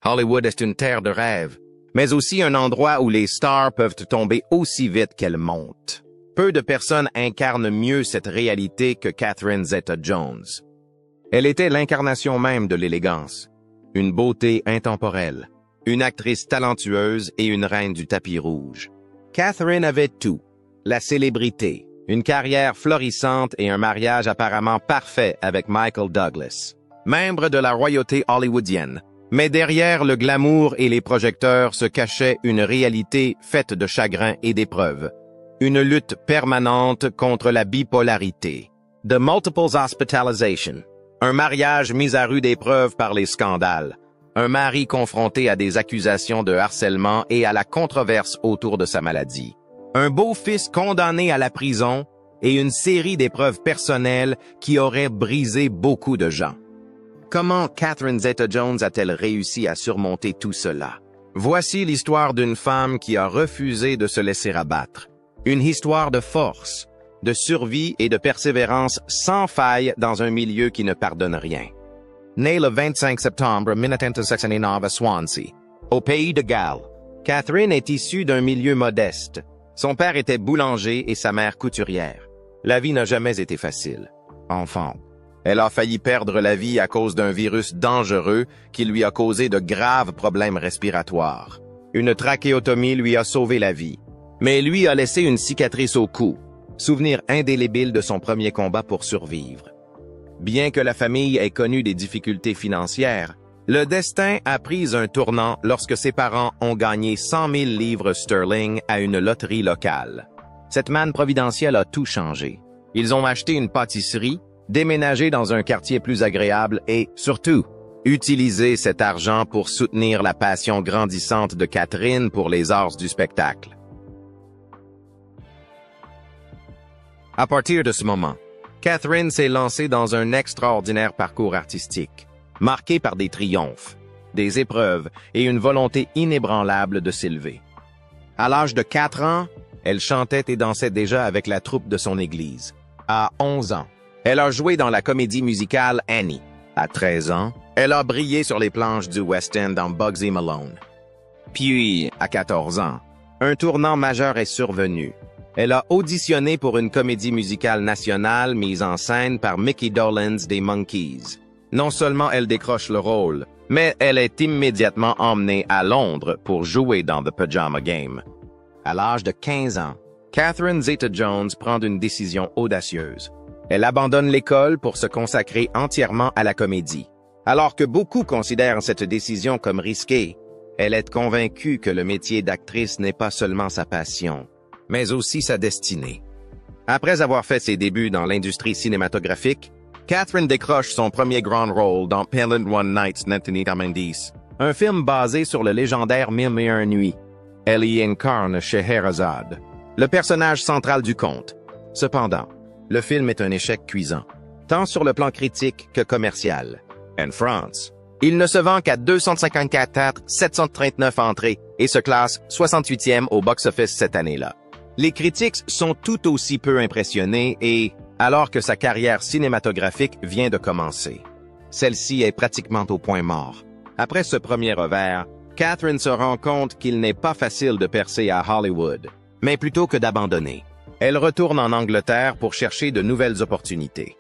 Hollywood est une terre de rêve, mais aussi un endroit où les stars peuvent tomber aussi vite qu'elles montent. Peu de personnes incarnent mieux cette réalité que Catherine Zeta-Jones. Elle était l'incarnation même de l'élégance, une beauté intemporelle, une actrice talentueuse et une reine du tapis rouge. Catherine avait tout, la célébrité, une carrière florissante et un mariage apparemment parfait avec Michael Douglas, membre de la royauté hollywoodienne. Mais derrière le glamour et les projecteurs se cachait une réalité faite de chagrin et d'épreuves. Une lutte permanente contre la bipolarité. The multiple hospitalizations. Un mariage mis à rude épreuve par les scandales. Un mari confronté à des accusations de harcèlement et à la controverse autour de sa maladie. Un beau-fils condamné à la prison et une série d'épreuves personnelles qui auraient brisé beaucoup de gens. Comment Catherine Zeta-Jones a-t-elle réussi à surmonter tout cela? Voici l'histoire d'une femme qui a refusé de se laisser abattre. Une histoire de force, de survie et de persévérance sans faille dans un milieu qui ne pardonne rien. Née le 25 septembre 1969 à Swansea, au pays de Galles, Catherine est issue d'un milieu modeste. Son père était boulanger et sa mère couturière. La vie n'a jamais été facile. Enfant, elle a failli perdre la vie à cause d'un virus dangereux qui lui a causé de graves problèmes respiratoires. Une trachéotomie lui a sauvé la vie, mais lui a laissé une cicatrice au cou, souvenir indélébile de son premier combat pour survivre. Bien que la famille ait connu des difficultés financières, le destin a pris un tournant lorsque ses parents ont gagné 100 000 livres sterling à une loterie locale. Cette manne providentielle a tout changé. Ils ont acheté une pâtisserie, déménager dans un quartier plus agréable et, surtout, utiliser cet argent pour soutenir la passion grandissante de Catherine pour les arts du spectacle. À partir de ce moment, Catherine s'est lancée dans un extraordinaire parcours artistique, marqué par des triomphes, des épreuves et une volonté inébranlable de s'élever. À l'âge de 4 ans, elle chantait et dansait déjà avec la troupe de son église. À 11 ans, elle a joué dans la comédie musicale Annie. À 13 ans, elle a brillé sur les planches du West End dans Bugsy Malone. Puis, à 14 ans, un tournant majeur est survenu. Elle a auditionné pour une comédie musicale nationale mise en scène par Mickey Dolenz des Monkees. Non seulement elle décroche le rôle, mais elle est immédiatement emmenée à Londres pour jouer dans The Pajama Game. À l'âge de 15 ans, Catherine Zeta-Jones prend une décision audacieuse. Elle abandonne l'école pour se consacrer entièrement à la comédie. Alors que beaucoup considèrent cette décision comme risquée, elle est convaincue que le métier d'actrice n'est pas seulement sa passion, mais aussi sa destinée. Après avoir fait ses débuts dans l'industrie cinématographique, Catherine décroche son premier grand rôle dans Pelham One Night d'Anthony Comendis, un film basé sur le légendaire Mille et une nuits. Elle y incarne Scheherazade, le personnage central du conte. Cependant, le film est un échec cuisant, tant sur le plan critique que commercial. En France, il ne se vend qu'à 254 739 entrées et se classe 68e au box-office cette année-là. Les critiques sont tout aussi peu impressionnés et, alors que sa carrière cinématographique vient de commencer, celle-ci est pratiquement au point mort. Après ce premier revers, Catherine se rend compte qu'il n'est pas facile de percer à Hollywood, mais plutôt que d'abandonner. Elle retourne en Angleterre pour chercher de nouvelles opportunités.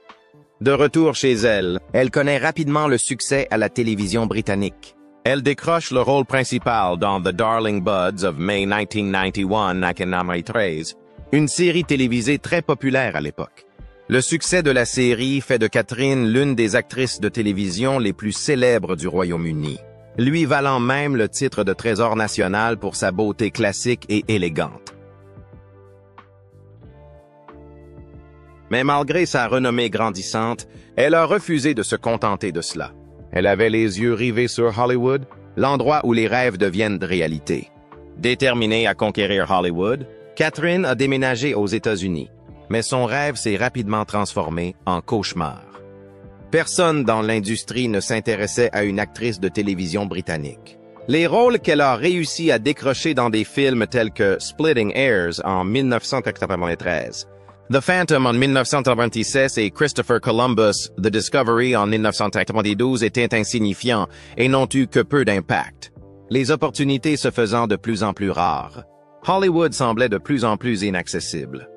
De retour chez elle, elle connaît rapidement le succès à la télévision britannique. Elle décroche le rôle principal dans The Darling Buds of May 1991 à Canal 13, une série télévisée très populaire à l'époque. Le succès de la série fait de Catherine l'une des actrices de télévision les plus célèbres du Royaume-Uni, lui valant même le titre de trésor national pour sa beauté classique et élégante. Mais malgré sa renommée grandissante, elle a refusé de se contenter de cela. Elle avait les yeux rivés sur Hollywood, l'endroit où les rêves deviennent réalité. Déterminée à conquérir Hollywood, Catherine a déménagé aux États-Unis, mais son rêve s'est rapidement transformé en cauchemar. Personne dans l'industrie ne s'intéressait à une actrice de télévision britannique. Les rôles qu'elle a réussi à décrocher dans des films tels que Splitting Hairs en 1993, The Phantom en 1996 et Christopher Columbus, The Discovery en 1992 étaient insignifiants et n'ont eu que peu d'impact, les opportunités se faisant de plus en plus rares. Hollywood semblait de plus en plus inaccessible.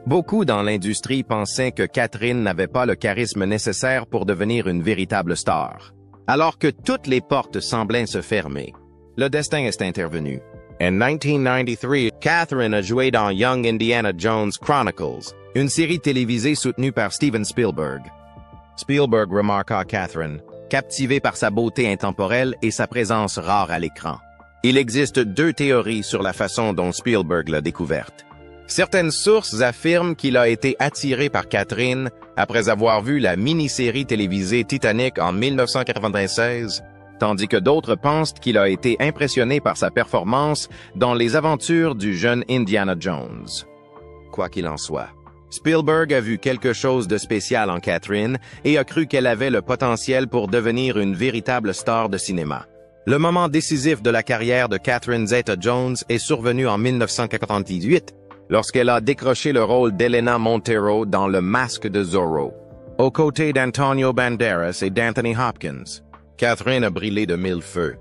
Beaucoup dans l'industrie pensaient que Catherine n'avait pas le charisme nécessaire pour devenir une véritable star. Alors que toutes les portes semblaient se fermer, le destin est intervenu. En 1993, Catherine a joué dans Young Indiana Jones Chronicles, une série télévisée soutenue par Steven Spielberg. Spielberg remarqua Catherine, captivé par sa beauté intemporelle et sa présence rare à l'écran. Il existe deux théories sur la façon dont Spielberg l'a découverte. Certaines sources affirment qu'il a été attiré par Catherine après avoir vu la mini-série télévisée Titanic en 1996, tandis que d'autres pensent qu'il a été impressionné par sa performance dans les aventures du jeune Indiana Jones. Quoi qu'il en soit, Spielberg a vu quelque chose de spécial en Catherine et a cru qu'elle avait le potentiel pour devenir une véritable star de cinéma. Le moment décisif de la carrière de Catherine Zeta-Jones est survenu en 1998, lorsqu'elle a décroché le rôle d'Elena Montero dans Le Masque de Zorro, aux côtés d'Antonio Banderas et d'Anthony Hopkins. Catherine a brillé de mille feux.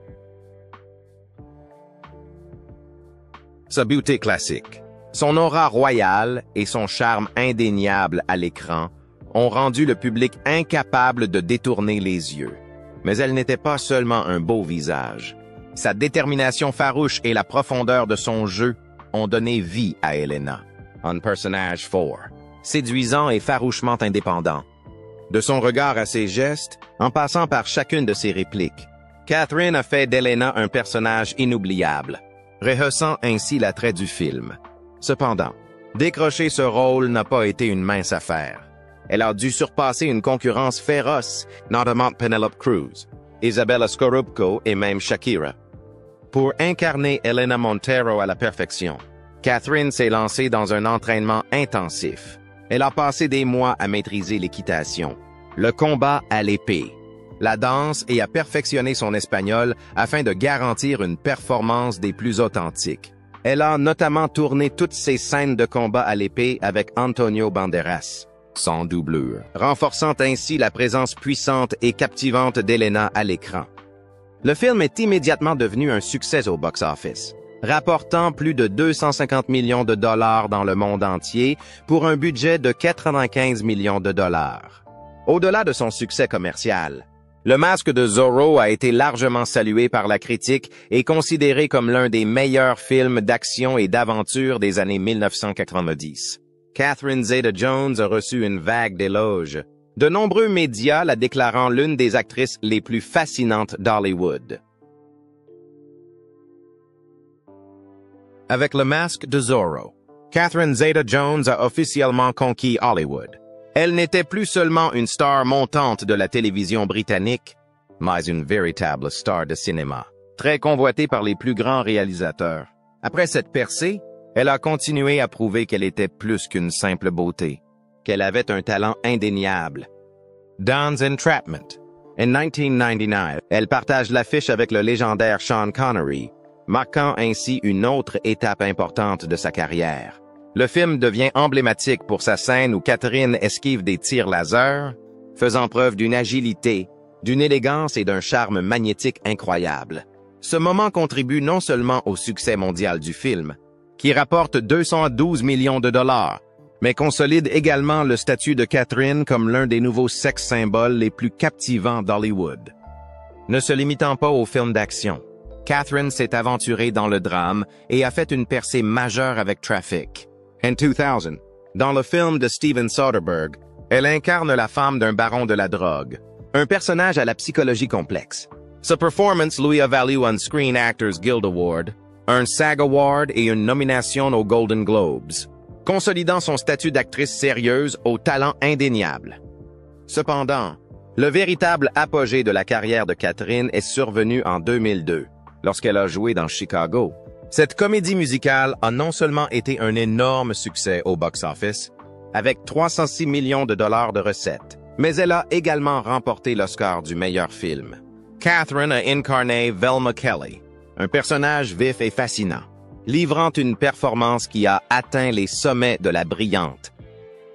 Sa beauté classique, son aura royale et son charme indéniable à l'écran ont rendu le public incapable de détourner les yeux. Mais elle n'était pas seulement un beau visage. Sa détermination farouche et la profondeur de son jeu ont donné vie à Elena, un personnage fort, séduisant et farouchement indépendant. De son regard à ses gestes, en passant par chacune de ses répliques, Catherine a fait d'Elena un personnage inoubliable, rehaussant ainsi l'attrait du film. Cependant, décrocher ce rôle n'a pas été une mince affaire. Elle a dû surpasser une concurrence féroce, notamment Penelope Cruz, Isabella Scorupco et même Shakira. Pour incarner Elena Montero à la perfection, Catherine s'est lancée dans un entraînement intensif. Elle a passé des mois à maîtriser l'équitation, le combat à l'épée, la danse et à perfectionner son espagnol afin de garantir une performance des plus authentiques. Elle a notamment tourné toutes ses scènes de combat à l'épée avec Antonio Banderas, sans doublure, renforçant ainsi la présence puissante et captivante d'Elena à l'écran. Le film est immédiatement devenu un succès au box-office, rapportant plus de 250 millions de dollars dans le monde entier pour un budget de 95 millions de dollars. Au-delà de son succès commercial, Le Masque de Zorro a été largement salué par la critique et considéré comme l'un des meilleurs films d'action et d'aventure des années 1990. Catherine Zeta-Jones a reçu une vague d'éloges, de nombreux médias la déclarant l'une des actrices les plus fascinantes d'Hollywood. Avec Le Masque de Zorro, Catherine Zeta-Jones a officiellement conquis Hollywood. Elle n'était plus seulement une star montante de la télévision britannique, mais une véritable star de cinéma, très convoitée par les plus grands réalisateurs. Après cette percée, elle a continué à prouver qu'elle était plus qu'une simple beauté, qu'elle avait un talent indéniable. Don's Entrapment. En 1999, elle partage l'affiche avec le légendaire Sean Connery, marquant ainsi une autre étape importante de sa carrière. Le film devient emblématique pour sa scène où Catherine esquive des tirs laser, faisant preuve d'une agilité, d'une élégance et d'un charme magnétique incroyable. Ce moment contribue non seulement au succès mondial du film, qui rapporte 212 millions de dollars, mais consolide également le statut de Catherine comme l'un des nouveaux sex-symboles les plus captivants d'Hollywood. Ne se limitant pas aux films d'action, Catherine s'est aventurée dans le drame et a fait une percée majeure avec Traffic. En 2000, dans le film de Steven Soderbergh, elle incarne la femme d'un baron de la drogue, un personnage à la psychologie complexe. Sa performance lui a valu un Screen Actors Guild Award, un SAG Award et une nomination aux Golden Globes, consolidant son statut d'actrice sérieuse au talent indéniable. Cependant, le véritable apogée de la carrière de Catherine est survenu en 2002, lorsqu'elle a joué dans Chicago. Cette comédie musicale a non seulement été un énorme succès au box-office, avec 306 millions de dollars de recettes, mais elle a également remporté l'Oscar du meilleur film. Catherine a incarné Velma Kelly, un personnage vif et fascinant, livrant une performance qui a atteint les sommets de la brillante.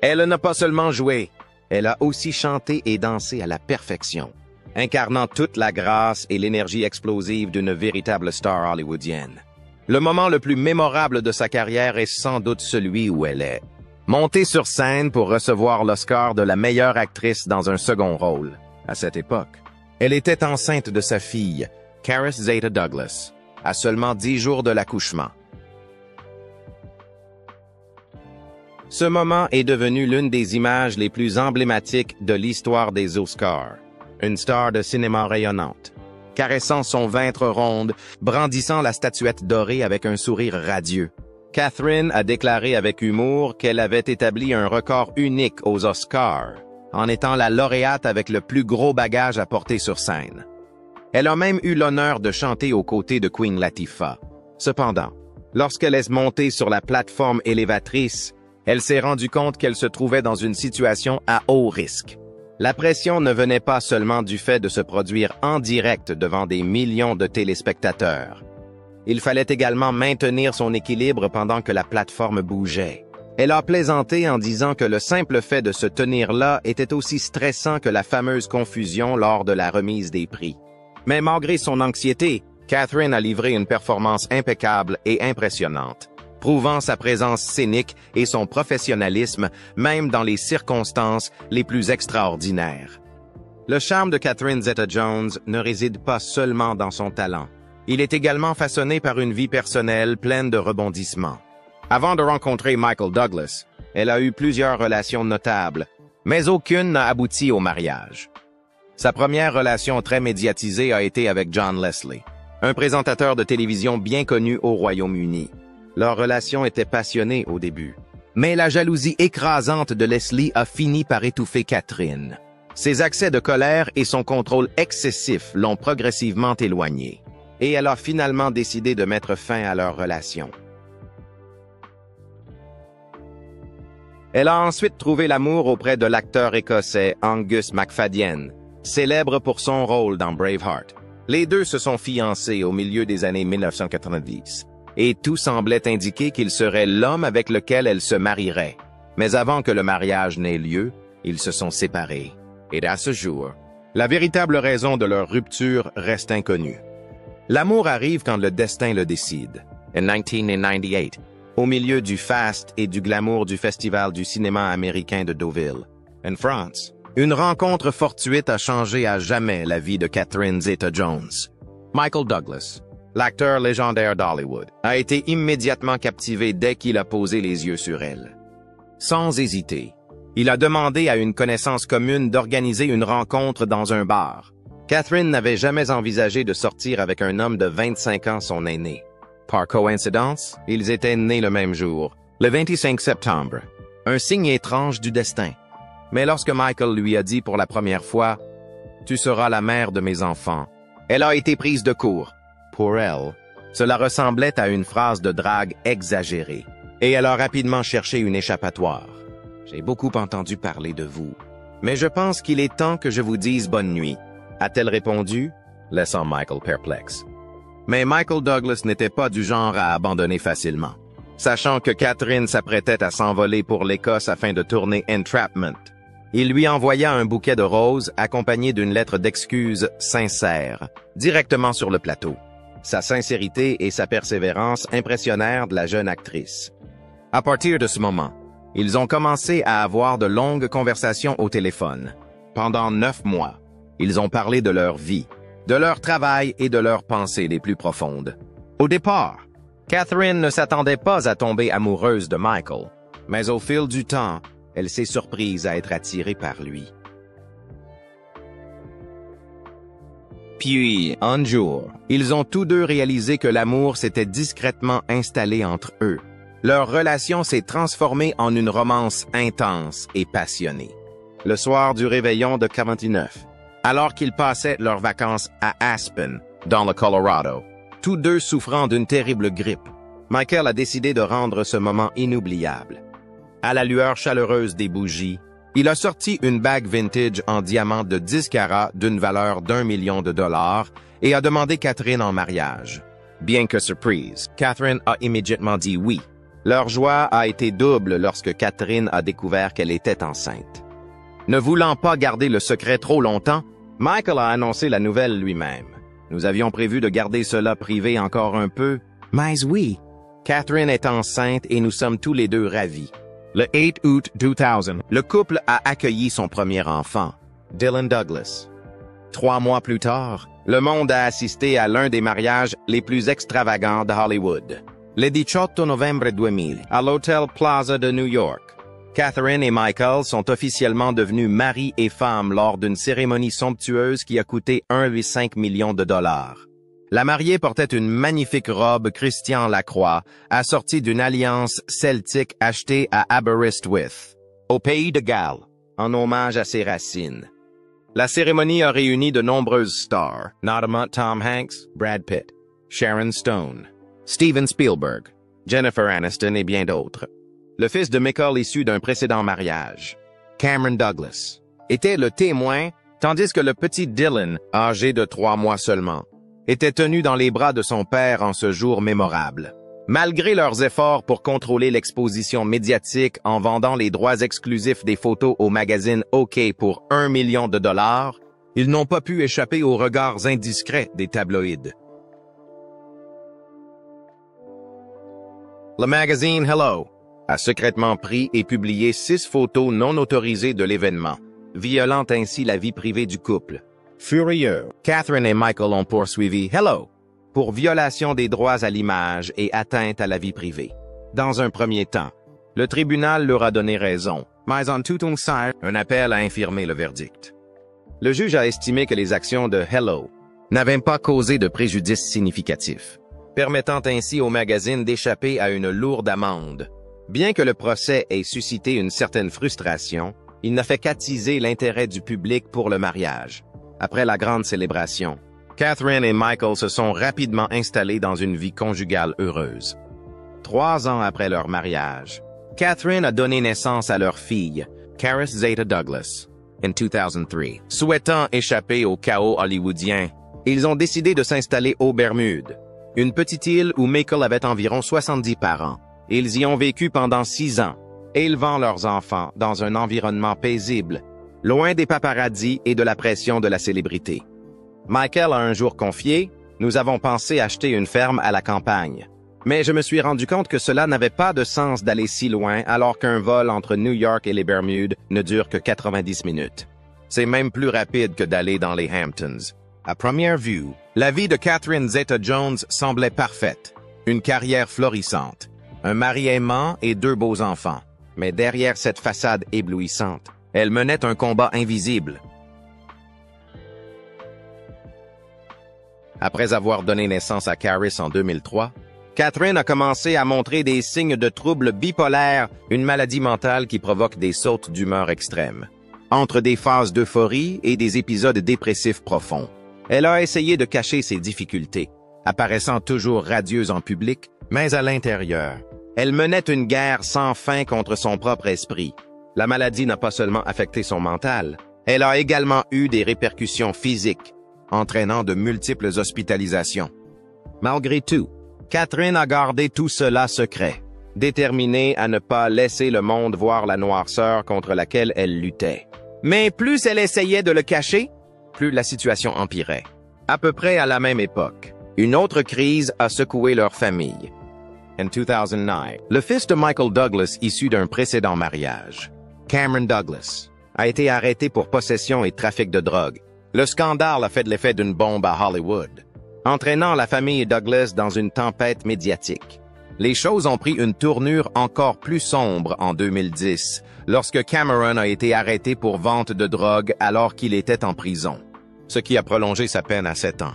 Elle n'a pas seulement joué, elle a aussi chanté et dansé à la perfection, incarnant toute la grâce et l'énergie explosive d'une véritable star hollywoodienne. Le moment le plus mémorable de sa carrière est sans doute celui où elle est montée sur scène pour recevoir l'Oscar de la meilleure actrice dans un second rôle. À cette époque, elle était enceinte de sa fille, Karis Zeta-Douglas, à seulement 10 jours de l'accouchement. Ce moment est devenu l'une des images les plus emblématiques de l'histoire des Oscars. Une star de cinéma rayonnante, caressant son ventre ronde, brandissant la statuette dorée avec un sourire radieux. Catherine a déclaré avec humour qu'elle avait établi un record unique aux Oscars, en étant la lauréate avec le plus gros bagage à porter sur scène. Elle a même eu l'honneur de chanter aux côtés de Queen Latifah. Cependant, lorsqu'elle est montée sur la plateforme élévatrice, elle s'est rendue compte qu'elle se trouvait dans une situation à haut risque. La pression ne venait pas seulement du fait de se produire en direct devant des millions de téléspectateurs. Il fallait également maintenir son équilibre pendant que la plateforme bougeait. Elle a plaisanté en disant que le simple fait de se tenir là était aussi stressant que la fameuse confusion lors de la remise des prix. Mais malgré son anxiété, Catherine a livré une performance impeccable et impressionnante, prouvant sa présence scénique et son professionnalisme même dans les circonstances les plus extraordinaires. Le charme de Catherine Zeta-Jones ne réside pas seulement dans son talent. Il est également façonné par une vie personnelle pleine de rebondissements. Avant de rencontrer Michael Douglas, elle a eu plusieurs relations notables, mais aucune n'a abouti au mariage. Sa première relation très médiatisée a été avec John Leslie, un présentateur de télévision bien connu au Royaume-Uni. Leur relation était passionnée au début, mais la jalousie écrasante de Leslie a fini par étouffer Catherine. Ses accès de colère et son contrôle excessif l'ont progressivement éloignée, et elle a finalement décidé de mettre fin à leur relation. Elle a ensuite trouvé l'amour auprès de l'acteur écossais Angus MacFadyen, célèbre pour son rôle dans Braveheart. Les deux se sont fiancés au milieu des années 1990, et tout semblait indiquer qu'il serait l'homme avec lequel elle se marierait. Mais avant que le mariage n'ait lieu, ils se sont séparés. Et à ce jour, la véritable raison de leur rupture reste inconnue. L'amour arrive quand le destin le décide. En 1998, au milieu du faste et du glamour du Festival du cinéma américain de Deauville, en France, une rencontre fortuite a changé à jamais la vie de Catherine Zeta-Jones. Michael Douglas, l'acteur légendaire d'Hollywood, a été immédiatement captivé dès qu'il a posé les yeux sur elle. Sans hésiter, il a demandé à une connaissance commune d'organiser une rencontre dans un bar. Catherine n'avait jamais envisagé de sortir avec un homme de 25 ans, son aîné. Par coïncidence, ils étaient nés le même jour, le 25 septembre, un signe étrange du destin. Mais lorsque Michael lui a dit pour la première fois « Tu seras la mère de mes enfants », elle a été prise de court. Pour elle, cela ressemblait à une phrase de drague exagérée, et elle a rapidement cherché une échappatoire. « J'ai beaucoup entendu parler de vous, mais je pense qu'il est temps que je vous dise bonne nuit », a-t-elle répondu, laissant Michael perplexe. Mais Michael Douglas n'était pas du genre à abandonner facilement. Sachant que Catherine s'apprêtait à s'envoler pour l'Écosse afin de tourner Entrapment, il lui envoya un bouquet de roses accompagné d'une lettre d'excuse sincère, directement sur le plateau. Sa sincérité et sa persévérance impressionnèrent la jeune actrice. À partir de ce moment, ils ont commencé à avoir de longues conversations au téléphone. Pendant 9 mois, ils ont parlé de leur vie, de leur travail et de leurs pensées les plus profondes. Au départ, Catherine ne s'attendait pas à tomber amoureuse de Michael, mais au fil du temps, elle s'est surprise à être attirée par lui. Puis, un jour, ils ont tous deux réalisé que l'amour s'était discrètement installé entre eux. Leur relation s'est transformée en une romance intense et passionnée. Le soir du réveillon de 49, alors qu'ils passaient leurs vacances à Aspen, dans le Colorado, tous deux souffrant d'une terrible grippe, Michael a décidé de rendre ce moment inoubliable. À la lueur chaleureuse des bougies, il a sorti une bague vintage en diamant de 10 carats d'une valeur d'1 million de dollars et a demandé Catherine en mariage. Bien que surprise, Catherine a immédiatement dit oui. Leur joie a été double lorsque Catherine a découvert qu'elle était enceinte. Ne voulant pas garder le secret trop longtemps, Michael a annoncé la nouvelle lui-même. Nous avions prévu de garder cela privé encore un peu, mais oui, Catherine est enceinte et nous sommes tous les deux ravis. Le 8 août 2000, le couple a accueilli son premier enfant, Dylan Douglas. 3 mois plus tard, le monde a assisté à l'un des mariages les plus extravagants de Hollywood. Le 18 novembre 2000, à l'Hotel Plaza de New York, Catherine et Michael sont officiellement devenus mari et femme lors d'une cérémonie somptueuse qui a coûté 1,5 million de dollars. La mariée portait une magnifique robe Christian Lacroix, assortie d'une alliance celtique achetée à Aberystwyth, au pays de Galles, en hommage à ses racines. La cérémonie a réuni de nombreuses stars, notamment Tom Hanks, Brad Pitt, Sharon Stone, Steven Spielberg, Jennifer Aniston et bien d'autres. Le fils de Michael issu d'un précédent mariage, Cameron Douglas, était le témoin, tandis que le petit Dylan, âgé de 3 mois seulement, était tenu dans les bras de son père en ce jour mémorable. Malgré leurs efforts pour contrôler l'exposition médiatique en vendant les droits exclusifs des photos au magazine OK pour 1 million de dollars, ils n'ont pas pu échapper aux regards indiscrets des tabloïds. Le magazine Hello a secrètement pris et publié 6 photos non autorisées de l'événement, violant ainsi la vie privée du couple. Furieux, Catherine et Michael ont poursuivi Hello pour violation des droits à l'image et atteinte à la vie privée. Dans un premier temps, le tribunal leur a donné raison, mais en tout un appel a infirmé le verdict. Le juge a estimé que les actions de Hello n'avaient pas causé de préjudice significatif, permettant ainsi au magazine d'échapper à une lourde amende. Bien que le procès ait suscité une certaine frustration, il n'a fait qu'attiser l'intérêt du public pour le mariage. Après la grande célébration, Catherine et Michael se sont rapidement installés dans une vie conjugale heureuse. 3 ans après leur mariage, Catherine a donné naissance à leur fille, Karis Zeta Douglas, en 2003. Souhaitant échapper au chaos hollywoodien, ils ont décidé de s'installer aux Bermudes, une petite île où Michael avait environ 70 parents. Ils y ont vécu pendant 6 ans, élevant leurs enfants dans un environnement paisible, loin des paparazzis et de la pression de la célébrité. Michael a un jour confié, « Nous avons pensé acheter une ferme à la campagne. Mais je me suis rendu compte que cela n'avait pas de sens d'aller si loin alors qu'un vol entre New York et les Bermudes ne dure que 90 minutes. C'est même plus rapide que d'aller dans les Hamptons. » À première vue, la vie de Catherine Zeta-Jones semblait parfaite. Une carrière florissante, un mari aimant et 2 beaux enfants. Mais derrière cette façade éblouissante, elle menait un combat invisible. Après avoir donné naissance à Karis en 2003, Catherine a commencé à montrer des signes de troubles bipolaires, une maladie mentale qui provoque des sautes d'humeur extrêmes, entre des phases d'euphorie et des épisodes dépressifs profonds. Elle a essayé de cacher ses difficultés, apparaissant toujours radieuse en public, mais à l'intérieur, elle menait une guerre sans fin contre son propre esprit. La maladie n'a pas seulement affecté son mental, elle a également eu des répercussions physiques, entraînant de multiples hospitalisations. Malgré tout, Catherine a gardé tout cela secret, déterminée à ne pas laisser le monde voir la noirceur contre laquelle elle luttait. Mais plus elle essayait de le cacher, plus la situation empirait. À peu près à la même époque, une autre crise a secoué leur famille. En 2009, le fils de Michael Douglas issu d'un précédent mariage, Cameron Douglas, a été arrêté pour possession et trafic de drogue. Le scandale a fait de l'effet d'une bombe à Hollywood, entraînant la famille Douglas dans une tempête médiatique. Les choses ont pris une tournure encore plus sombre en 2010, lorsque Cameron a été arrêté pour vente de drogue alors qu'il était en prison, ce qui a prolongé sa peine à 7 ans.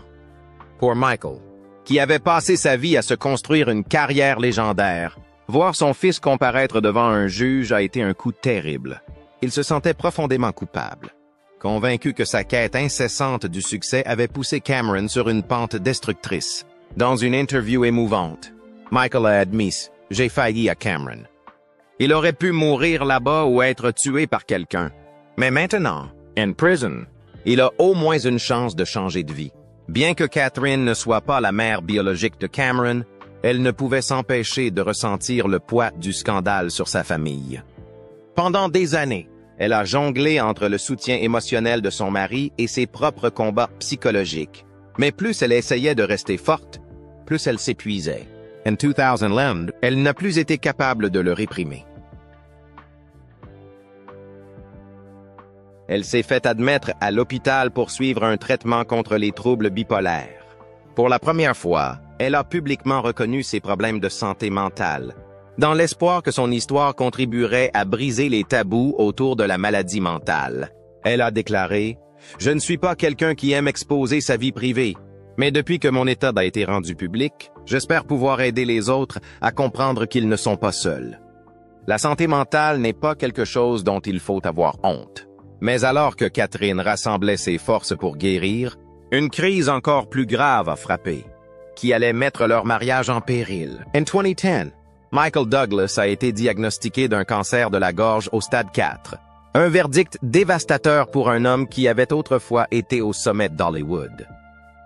Pour Michael, qui avait passé sa vie à se construire une carrière légendaire, voir son fils comparaître devant un juge a été un coup terrible. Il se sentait profondément coupable, convaincu que sa quête incessante du succès avait poussé Cameron sur une pente destructrice. Dans une interview émouvante, Michael a admis « J'ai failli à Cameron. Il aurait pu mourir là-bas ou être tué par quelqu'un. Mais maintenant, in prison, il a au moins une chance de changer de vie. » Bien que Catherine ne soit pas la mère biologique de Cameron, elle ne pouvait s'empêcher de ressentir le poids du scandale sur sa famille. Pendant des années, elle a jonglé entre le soutien émotionnel de son mari et ses propres combats psychologiques. Mais plus elle essayait de rester forte, plus elle s'épuisait. En 2011, elle n'a plus été capable de le réprimer. Elle s'est fait admettre à l'hôpital pour suivre un traitement contre les troubles bipolaires. Pour la première fois, elle a publiquement reconnu ses problèmes de santé mentale, dans l'espoir que son histoire contribuerait à briser les tabous autour de la maladie mentale. Elle a déclaré « Je ne suis pas quelqu'un qui aime exposer sa vie privée, mais depuis que mon état a été rendu public, j'espère pouvoir aider les autres à comprendre qu'ils ne sont pas seuls. La santé mentale n'est pas quelque chose dont il faut avoir honte. » Mais alors que Catherine rassemblait ses forces pour guérir, une crise encore plus grave a frappé, qui allait mettre leur mariage en péril. En 2010, Michael Douglas a été diagnostiqué d'un cancer de la gorge au stade 4. Un verdict dévastateur pour un homme qui avait autrefois été au sommet d'Hollywood.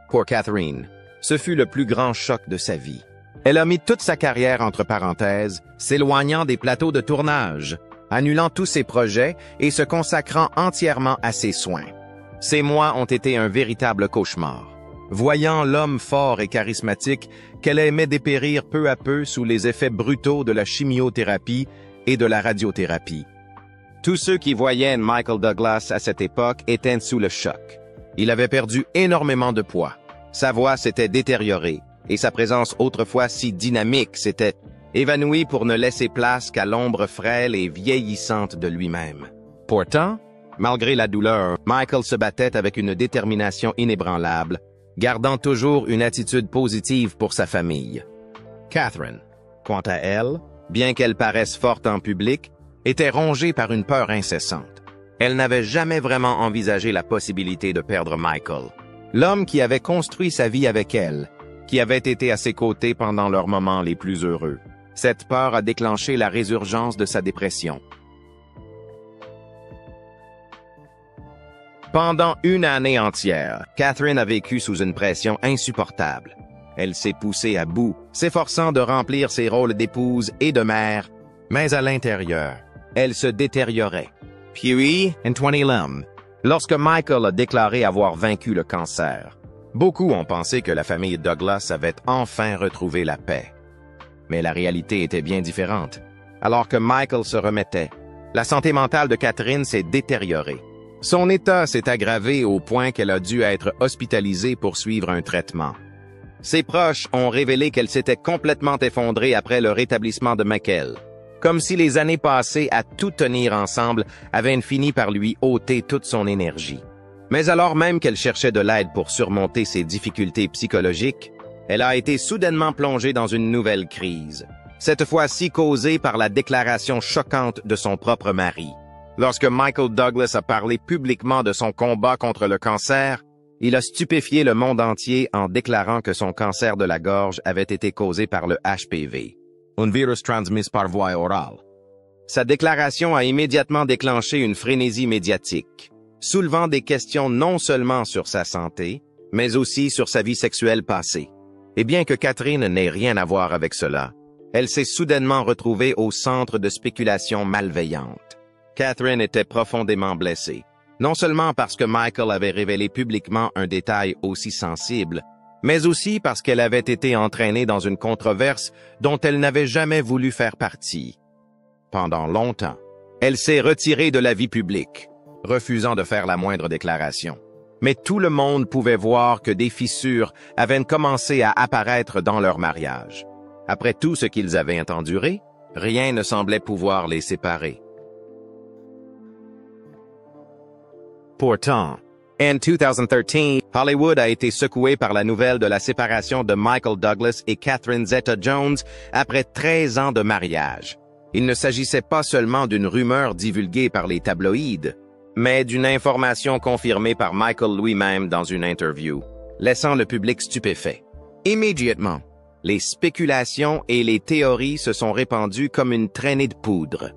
Pour Catherine, ce fut le plus grand choc de sa vie. Elle a mis toute sa carrière entre parenthèses, s'éloignant des plateaux de tournage, annulant tous ses projets et se consacrant entièrement à ses soins. Ces mois ont été un véritable cauchemar, voyant l'homme fort et charismatique qu'elle aimait dépérir peu à peu sous les effets brutaux de la chimiothérapie et de la radiothérapie. Tous ceux qui voyaient Michael Douglas à cette époque étaient sous le choc. Il avait perdu énormément de poids. Sa voix s'était détériorée et sa présence autrefois si dynamique s'était évanoui pour ne laisser place qu'à l'ombre frêle et vieillissante de lui-même. Pourtant, malgré la douleur, Michael se battait avec une détermination inébranlable, gardant toujours une attitude positive pour sa famille. Catherine, quant à elle, bien qu'elle paraisse forte en public, était rongée par une peur incessante. Elle n'avait jamais vraiment envisagé la possibilité de perdre Michael, l'homme qui avait construit sa vie avec elle, qui avait été à ses côtés pendant leurs moments les plus heureux. Cette peur a déclenché la résurgence de sa dépression. Pendant une année entière, Catherine a vécu sous une pression insupportable. Elle s'est poussée à bout, s'efforçant de remplir ses rôles d'épouse et de mère, mais à l'intérieur, elle se détériorait. Puis, en 2011, lorsque Michael a déclaré avoir vaincu le cancer, beaucoup ont pensé que la famille Douglas avait enfin retrouvé la paix. Mais la réalité était bien différente. Alors que Michael se remettait, la santé mentale de Catherine s'est détériorée. Son état s'est aggravé au point qu'elle a dû être hospitalisée pour suivre un traitement. Ses proches ont révélé qu'elle s'était complètement effondrée après le rétablissement de Michael, comme si les années passées à tout tenir ensemble avaient fini par lui ôter toute son énergie. Mais alors même qu'elle cherchait de l'aide pour surmonter ses difficultés psychologiques, elle a été soudainement plongée dans une nouvelle crise, cette fois-ci causée par la déclaration choquante de son propre mari. Lorsque Michael Douglas a parlé publiquement de son combat contre le cancer, il a stupéfié le monde entier en déclarant que son cancer de la gorge avait été causé par le HPV, un virus transmis par voie orale. Sa déclaration a immédiatement déclenché une frénésie médiatique, soulevant des questions non seulement sur sa santé, mais aussi sur sa vie sexuelle passée. Et bien que Catherine n'ait rien à voir avec cela, elle s'est soudainement retrouvée au centre de spéculations malveillantes. Catherine était profondément blessée, non seulement parce que Michael avait révélé publiquement un détail aussi sensible, mais aussi parce qu'elle avait été entraînée dans une controverse dont elle n'avait jamais voulu faire partie. Pendant longtemps, elle s'est retirée de la vie publique, refusant de faire la moindre déclaration. Mais tout le monde pouvait voir que des fissures avaient commencé à apparaître dans leur mariage. Après tout ce qu'ils avaient enduré, rien ne semblait pouvoir les séparer. Pourtant, en 2013, Hollywood a été secoué par la nouvelle de la séparation de Michael Douglas et Catherine Zeta-Jones après 13 ans de mariage. Il ne s'agissait pas seulement d'une rumeur divulguée par les tabloïds, mais d'une information confirmée par Michael lui-même dans une interview, laissant le public stupéfait. Immédiatement, les spéculations et les théories se sont répandues comme une traînée de poudre.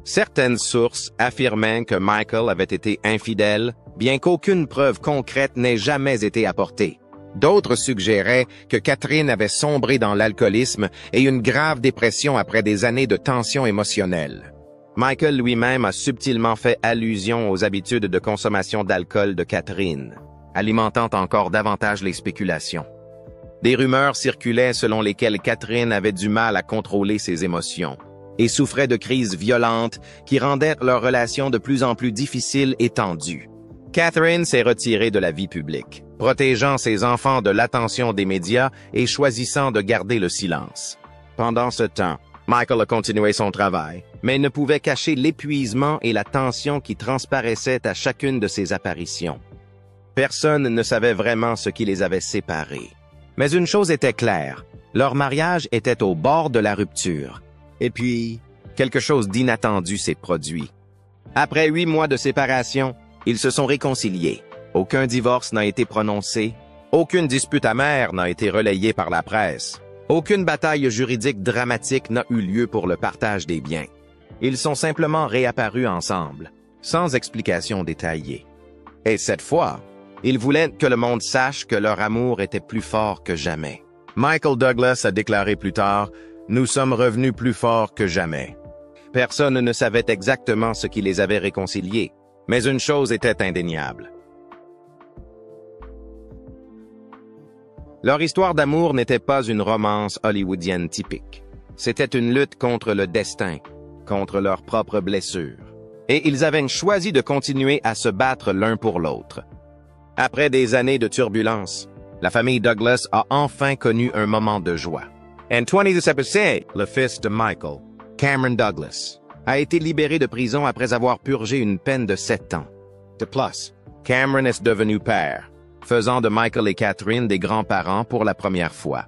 Certaines sources affirmaient que Michael avait été infidèle, bien qu'aucune preuve concrète n'ait jamais été apportée. D'autres suggéraient que Catherine avait sombré dans l'alcoolisme et une grave dépression après des années de tension émotionnelle. Michael lui-même a subtilement fait allusion aux habitudes de consommation d'alcool de Catherine, alimentant encore davantage les spéculations. Des rumeurs circulaient selon lesquelles Catherine avait du mal à contrôler ses émotions et souffrait de crises violentes qui rendaient leur relation de plus en plus difficile et tendue. Catherine s'est retirée de la vie publique, protégeant ses enfants de l'attention des médias et choisissant de garder le silence. Pendant ce temps, Michael a continué son travail, mais ne pouvait cacher l'épuisement et la tension qui transparaissaient à chacune de ses apparitions. Personne ne savait vraiment ce qui les avait séparés. Mais une chose était claire, leur mariage était au bord de la rupture. Et puis, quelque chose d'inattendu s'est produit. Après 8 mois de séparation, ils se sont réconciliés. Aucun divorce n'a été prononcé, aucune dispute amère n'a été relayée par la presse, aucune bataille juridique dramatique n'a eu lieu pour le partage des biens. Ils sont simplement réapparus ensemble, sans explication détaillée. Et cette fois, ils voulaient que le monde sache que leur amour était plus fort que jamais. Michael Douglas a déclaré plus tard « Nous sommes revenus plus forts que jamais ». Personne ne savait exactement ce qui les avait réconciliés, mais une chose était indéniable. Leur histoire d'amour n'était pas une romance hollywoodienne typique. C'était une lutte contre le destin, contre leurs propres blessures. Et ils avaient choisi de continuer à se battre l'un pour l'autre. Après des années de turbulences, la famille Douglas a enfin connu un moment de joie. En 2017, le fils de Michael, Cameron Douglas, a été libéré de prison après avoir purgé une peine de 7 ans. De plus, Cameron est devenu père, faisant de Michael et Catherine des grands-parents pour la première fois.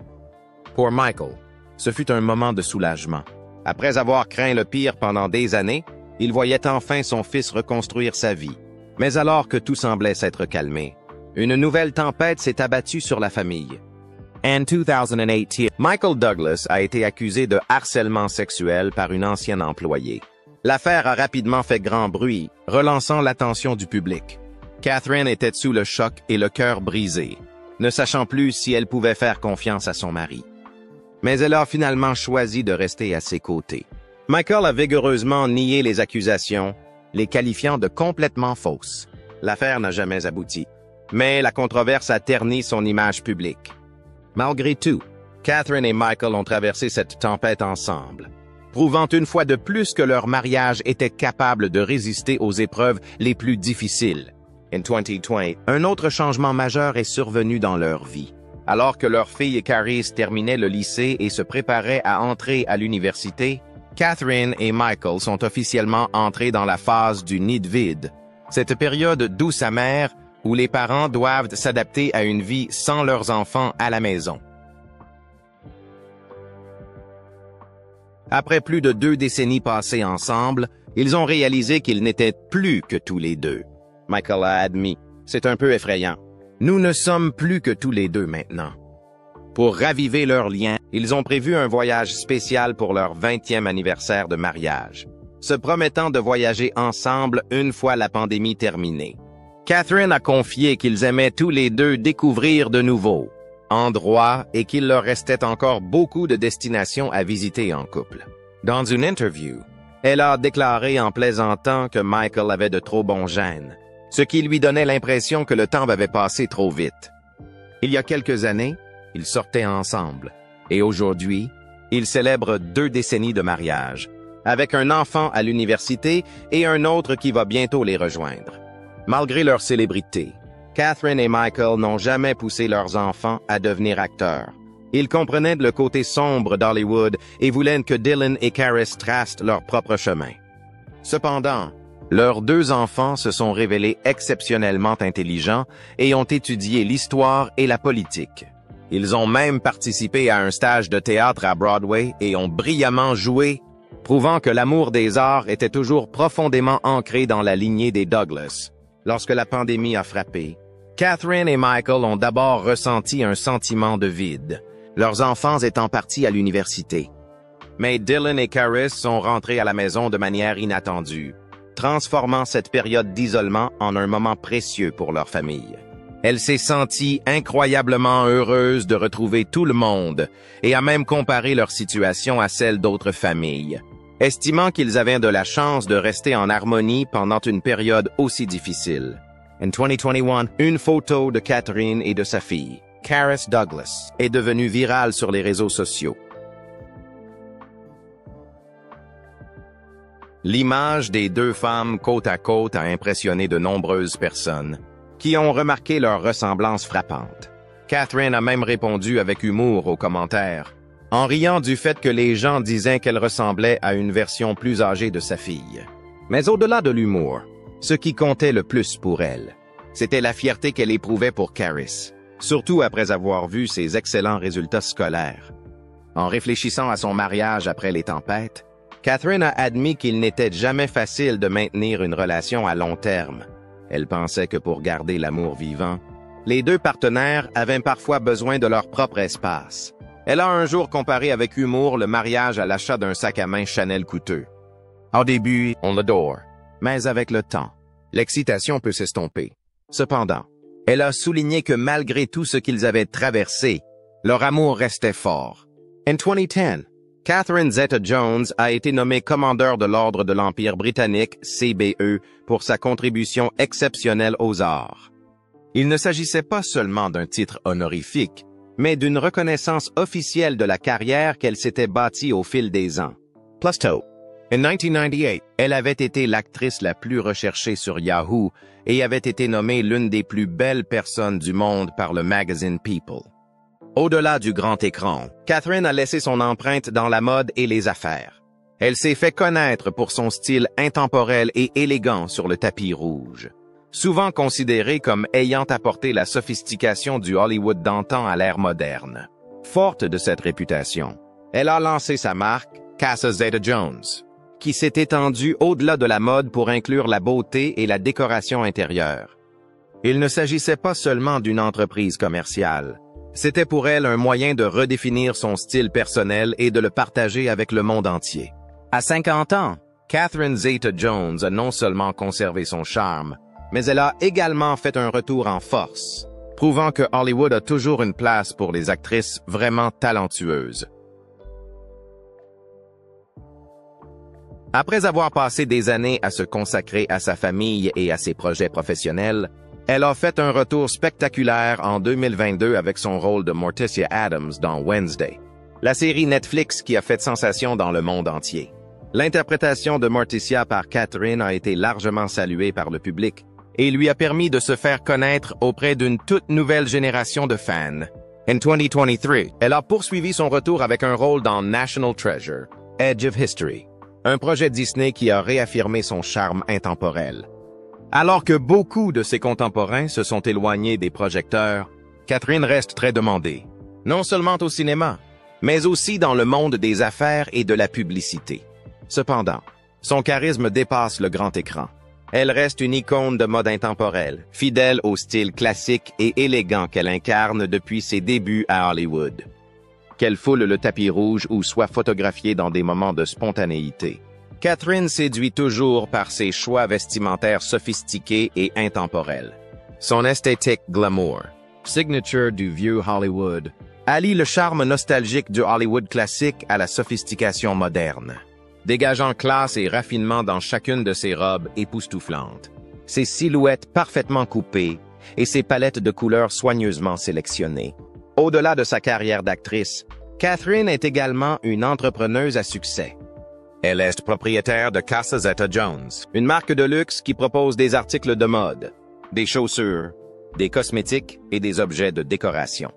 Pour Michael, ce fut un moment de soulagement. Après avoir craint le pire pendant des années, il voyait enfin son fils reconstruire sa vie. Mais alors que tout semblait s'être calmé, une nouvelle tempête s'est abattue sur la famille. En 2018, Michael Douglas a été accusé de harcèlement sexuel par une ancienne employée. L'affaire a rapidement fait grand bruit, relançant l'attention du public. Catherine était sous le choc et le cœur brisé, ne sachant plus si elle pouvait faire confiance à son mari. Mais elle a finalement choisi de rester à ses côtés. Michael a vigoureusement nié les accusations, les qualifiant de complètement fausses. L'affaire n'a jamais abouti, mais la controverse a terni son image publique. Malgré tout, Catherine et Michael ont traversé cette tempête ensemble, prouvant une fois de plus que leur mariage était capable de résister aux épreuves les plus difficiles. En 2020, un autre changement majeur est survenu dans leur vie. Alors que leur fille Caris terminait le lycée et se préparait à entrer à l'université, Catherine et Michael sont officiellement entrés dans la phase du nid de vide. Cette période douce amère où les parents doivent s'adapter à une vie sans leurs enfants à la maison. Après plus de 2 décennies passées ensemble, ils ont réalisé qu'ils n'étaient plus que tous les deux. Michael a admis, c'est un peu effrayant. Nous ne sommes plus que tous les deux maintenant. Pour raviver leur lien, ils ont prévu un voyage spécial pour leur 20e anniversaire de mariage, se promettant de voyager ensemble une fois la pandémie terminée. Catherine a confié qu'ils aimaient tous les deux découvrir de nouveaux endroits et qu'il leur restait encore beaucoup de destinations à visiter en couple. Dans une interview, elle a déclaré en plaisantant que Michael avait de trop bons gènes, ce qui lui donnait l'impression que le temps avait passé trop vite. Il y a quelques années, ils sortaient ensemble, et aujourd'hui, ils célèbrent 2 décennies de mariage, avec un enfant à l'université et un autre qui va bientôt les rejoindre. Malgré leur célébrité, Catherine et Michael n'ont jamais poussé leurs enfants à devenir acteurs. Ils comprenaient le côté sombre d'Hollywood et voulaient que Dylan et Caris tracent leur propre chemin. Cependant, leurs 2 enfants se sont révélés exceptionnellement intelligents et ont étudié l'histoire et la politique. Ils ont même participé à un stage de théâtre à Broadway et ont brillamment joué, prouvant que l'amour des arts était toujours profondément ancré dans la lignée des Douglas. Lorsque la pandémie a frappé, Catherine et Michael ont d'abord ressenti un sentiment de vide, leurs enfants étant partis à l'université. Mais Dylan et Caris sont rentrés à la maison de manière inattendue, transformant cette période d'isolement en un moment précieux pour leur famille. Elle s'est sentie incroyablement heureuse de retrouver tout le monde et a même comparé leur situation à celle d'autres familles, estimant qu'ils avaient de la chance de rester en harmonie pendant une période aussi difficile. En 2021, une photo de Catherine et de sa fille, Karis Douglas, est devenue virale sur les réseaux sociaux. L'image des deux femmes côte à côte a impressionné de nombreuses personnes, qui ont remarqué leur ressemblance frappante. Catherine a même répondu avec humour aux commentaires, en riant du fait que les gens disaient qu'elle ressemblait à une version plus âgée de sa fille. Mais au-delà de l'humour, ce qui comptait le plus pour elle, c'était la fierté qu'elle éprouvait pour Karis, surtout après avoir vu ses excellents résultats scolaires. En réfléchissant à son mariage après les tempêtes, Catherine a admis qu'il n'était jamais facile de maintenir une relation à long terme. Elle pensait que pour garder l'amour vivant, les deux partenaires avaient parfois besoin de leur propre espace. Elle a un jour comparé avec humour le mariage à l'achat d'un sac à main Chanel coûteux. Au début, on l'adore, mais avec le temps, l'excitation peut s'estomper. Cependant, elle a souligné que malgré tout ce qu'ils avaient traversé, leur amour restait fort. En 2010, Catherine Zeta-Jones a été nommée commandeur de l'Ordre de l'Empire britannique, CBE, pour sa contribution exceptionnelle aux arts. Il ne s'agissait pas seulement d'un titre honorifique, mais d'une reconnaissance officielle de la carrière qu'elle s'était bâtie au fil des ans. Plus tôt, en 1998, elle avait été l'actrice la plus recherchée sur Yahoo et avait été nommée l'une des plus belles personnes du monde par le magazine People. Au-delà du grand écran, Catherine a laissé son empreinte dans la mode et les affaires. Elle s'est fait connaître pour son style intemporel et élégant sur le tapis rouge, souvent considérée comme ayant apporté la sophistication du Hollywood d'antan à l'ère moderne. Forte de cette réputation, elle a lancé sa marque, Casa Zeta-Jones, qui s'est étendue au-delà de la mode pour inclure la beauté et la décoration intérieure. Il ne s'agissait pas seulement d'une entreprise commerciale. C'était pour elle un moyen de redéfinir son style personnel et de le partager avec le monde entier. À 50 ans, Catherine Zeta-Jones a non seulement conservé son charme, mais elle a également fait un retour en force, prouvant que Hollywood a toujours une place pour les actrices vraiment talentueuses. Après avoir passé des années à se consacrer à sa famille et à ses projets professionnels, elle a fait un retour spectaculaire en 2022 avec son rôle de Morticia Addams dans Wednesday, la série Netflix qui a fait sensation dans le monde entier. L'interprétation de Morticia par Catherine a été largement saluée par le public et lui a permis de se faire connaître auprès d'une toute nouvelle génération de fans. En 2023, elle a poursuivi son retour avec un rôle dans National Treasure, Edge of History, un projet Disney qui a réaffirmé son charme intemporel. Alors que beaucoup de ses contemporains se sont éloignés des projecteurs, Catherine reste très demandée, non seulement au cinéma, mais aussi dans le monde des affaires et de la publicité. Cependant, son charisme dépasse le grand écran. Elle reste une icône de mode intemporelle, fidèle au style classique et élégant qu'elle incarne depuis ses débuts à Hollywood. Qu'elle foule le tapis rouge ou soit photographiée dans des moments de spontanéité, Catherine séduit toujours par ses choix vestimentaires sophistiqués et intemporels. Son esthétique glamour, signature du vieux Hollywood, allie le charme nostalgique du Hollywood classique à la sophistication moderne, dégageant classe et raffinement dans chacune de ses robes époustouflantes, ses silhouettes parfaitement coupées et ses palettes de couleurs soigneusement sélectionnées. Au-delà de sa carrière d'actrice, Catherine est également une entrepreneuse à succès. Elle est propriétaire de Casa Zeta-Jones, une marque de luxe qui propose des articles de mode, des chaussures, des cosmétiques et des objets de décoration.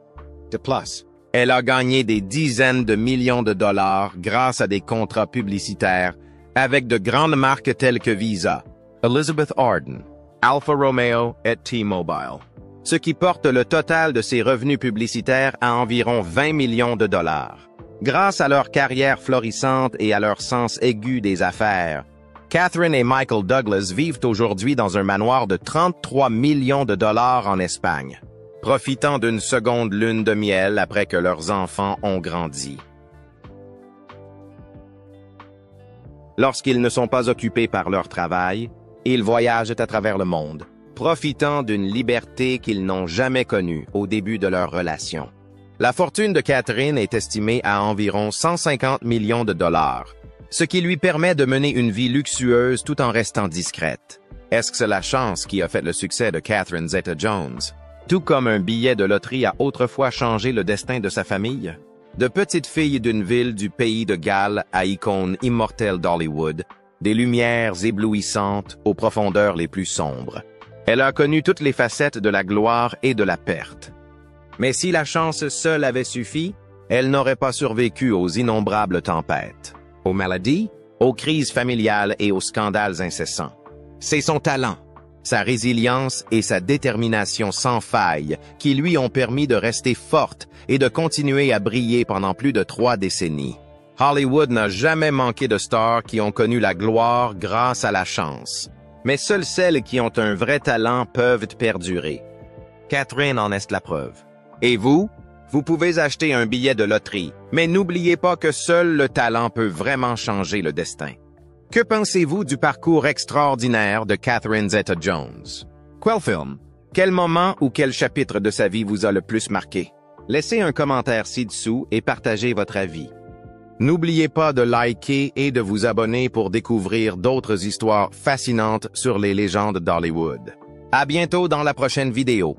De plus, elle a gagné des dizaines de millions de dollars grâce à des contrats publicitaires avec de grandes marques telles que Visa, Elizabeth Arden, Alfa Romeo et T-Mobile, ce qui porte le total de ses revenus publicitaires à environ 20 millions de dollars. Grâce à leur carrière florissante et à leur sens aigu des affaires, Catherine et Michael Douglas vivent aujourd'hui dans un manoir de 33 millions de dollars en Espagne, profitant d'une seconde lune de miel après que leurs enfants ont grandi. Lorsqu'ils ne sont pas occupés par leur travail, ils voyagent à travers le monde, profitant d'une liberté qu'ils n'ont jamais connue au début de leur relation. La fortune de Catherine est estimée à environ 150 millions de dollars, ce qui lui permet de mener une vie luxueuse tout en restant discrète. Est-ce que c'est la chance qui a fait le succès de Catherine Zeta-Jones? Tout comme un billet de loterie a autrefois changé le destin de sa famille? De petite fille d'une ville du pays de Galles à icône immortelle d'Hollywood, des lumières éblouissantes aux profondeurs les plus sombres. Elle a connu toutes les facettes de la gloire et de la perte. Mais si la chance seule avait suffi, elle n'aurait pas survécu aux innombrables tempêtes, aux maladies, aux crises familiales et aux scandales incessants. C'est son talent, sa résilience et sa détermination sans faille qui lui ont permis de rester forte et de continuer à briller pendant plus de 3 décennies. Hollywood n'a jamais manqué de stars qui ont connu la gloire grâce à la chance. Mais seules celles qui ont un vrai talent peuvent perdurer. Catherine en est la preuve. Et vous? Vous pouvez acheter un billet de loterie, mais n'oubliez pas que seul le talent peut vraiment changer le destin. Que pensez-vous du parcours extraordinaire de Catherine Zeta-Jones? Quel film? Quel moment ou quel chapitre de sa vie vous a le plus marqué? Laissez un commentaire ci-dessous et partagez votre avis. N'oubliez pas de liker et de vous abonner pour découvrir d'autres histoires fascinantes sur les légendes d'Hollywood. À bientôt dans la prochaine vidéo.